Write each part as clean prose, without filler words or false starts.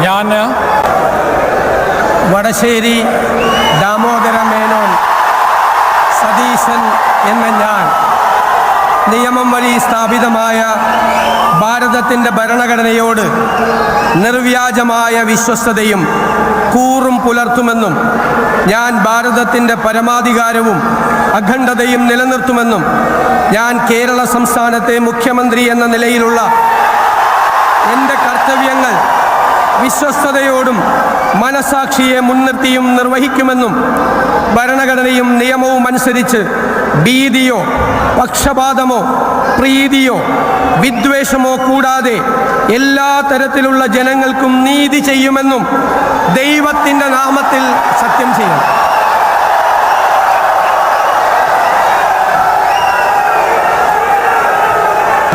ഞാൻ വടശ്ശേരി ദാമോദര മേനോൻ സതീശൻ എന്ന ഞാൻ നിയമം വഴി സ്ഥാപിതമായ ഭാരതത്തിൻ്റെ ഭരണഘടനയോട് നിർവ്യാജമായ വിശ്വസ്തതയും കൂറും പുലർത്തുമെന്നും ഞാൻ ഭാരതത്തിൻ്റെ പരമാധികാരവും അഖണ്ഡതയും നിലനിർത്തുമെന്നും ഞാൻ കേരള സംസ്ഥാനത്തെ മുഖ്യമന്ത്രി എന്ന നിലയിലുള്ള എൻ്റെ കർത്തവ്യങ്ങൾ വിശ്വസ്തയോടും മനസാക്ഷിയെ മുൻനിർത്തിയും നിർവഹിക്കുമെന്നും ഭരണഘടനയും നിയമവും അനുസരിച്ച് ഭീതിയോ പക്ഷപാതമോ പ്രീതിയോ വിദ്വേഷമോ കൂടാതെ എല്ലാ തരത്തിലുള്ള ജനങ്ങൾക്കും നീതി ചെയ്യുമെന്നും ദൈവത്തിൻ്റെ നാമത്തിൽ സത്യം ചെയ്യും.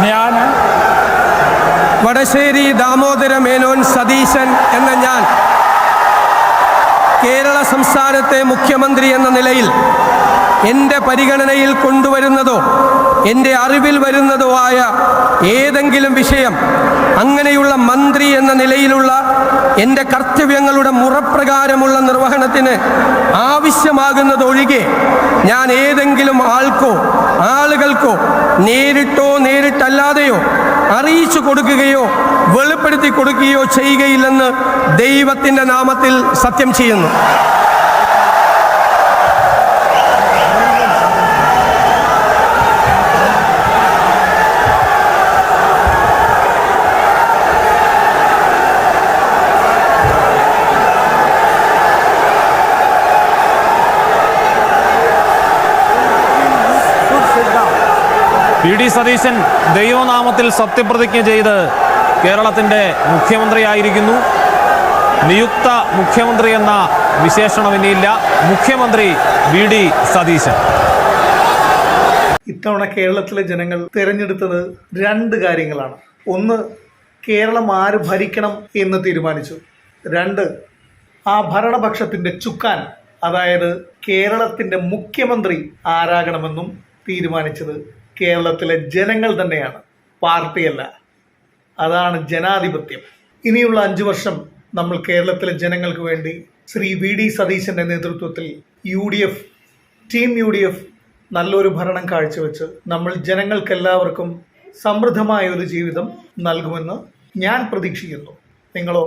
ഞാൻ വടശ്ശേരി ദാമോദര മേനോൻ സതീശൻ എന്ന ഞാൻ കേരള സംസ്ഥാനത്തെ മുഖ്യമന്ത്രി എന്ന നിലയിൽ എൻ്റെ പരിഗണനയിൽ കൊണ്ടുവരുന്നതോ എൻ്റെ അറിവിൽ വരുന്നതോ ആയ ഏതെങ്കിലും വിഷയം അങ്ങനെയുള്ള മന്ത്രി എന്ന നിലയിലുള്ള എൻ്റെ കർത്തവ്യങ്ങളുടെ മുറപ്രകാരമുള്ള നിർവഹണത്തിന് ആവശ്യമാകുന്നതൊഴികെ ഞാൻ ഏതെങ്കിലും ആൾക്കോ ആളുകൾക്കോ നേരിട്ടോ നേരിട്ടല്ലാതെയോ അറിയിച്ചു കൊടുക്കുകയോ വെളിപ്പെടുത്തി കൊടുക്കുകയോ ചെയ്യുകയില്ലെന്ന് ദൈവത്തിൻ്റെ നാമത്തിൽ സത്യം ചെയ്യുന്നു. വി.ഡി. സതീശൻ ദൈവനാമത്തിൽ സത്യപ്രതിജ്ഞ ചെയ്ത് കേരളത്തിൻ്റെ മുഖ്യമന്ത്രിയായിരിക്കുന്നു. നിയുക്ത മുഖ്യമന്ത്രി എന്ന വിശേഷണം ഇനിയില്ല. മുഖ്യമന്ത്രി വി.ഡി. സതീശൻ. ഇത്തവണ കേരളത്തിലെ ജനങ്ങൾ തിരഞ്ഞെടുത്തത് രണ്ട് കാര്യങ്ങളാണ്. ഒന്ന്, കേരളം ആര് ഭരിക്കണം എന്ന് തീരുമാനിച്ചു. രണ്ട്, ആ ഭരണപക്ഷത്തിൻ്റെ ചുക്കാൻ, അതായത് കേരളത്തിൻ്റെ മുഖ്യമന്ത്രി ആരാകണമെന്നും തീരുമാനിച്ചത് കേരളത്തിലെ ജനങ്ങൾ തന്നെയാണ്, പാർട്ടിയല്ല. അതാണ് ജനാധിപത്യം. ഇനിയുള്ള 5 വർഷം നമ്മൾ കേരളത്തിലെ ജനങ്ങൾക്ക് വേണ്ടി ശ്രീ വി.ഡി. സതീശൻ്റെ നേതൃത്വത്തിൽ ടീം യു ഡി എഫ് നല്ലൊരു ഭരണം കാഴ്ചവെച്ച് നമ്മൾ ജനങ്ങൾക്കെല്ലാവർക്കും സമൃദ്ധമായ ഒരു ജീവിതം നൽകുമെന്ന് ഞാൻ പ്രതീക്ഷിക്കുന്നു. നിങ്ങളോ?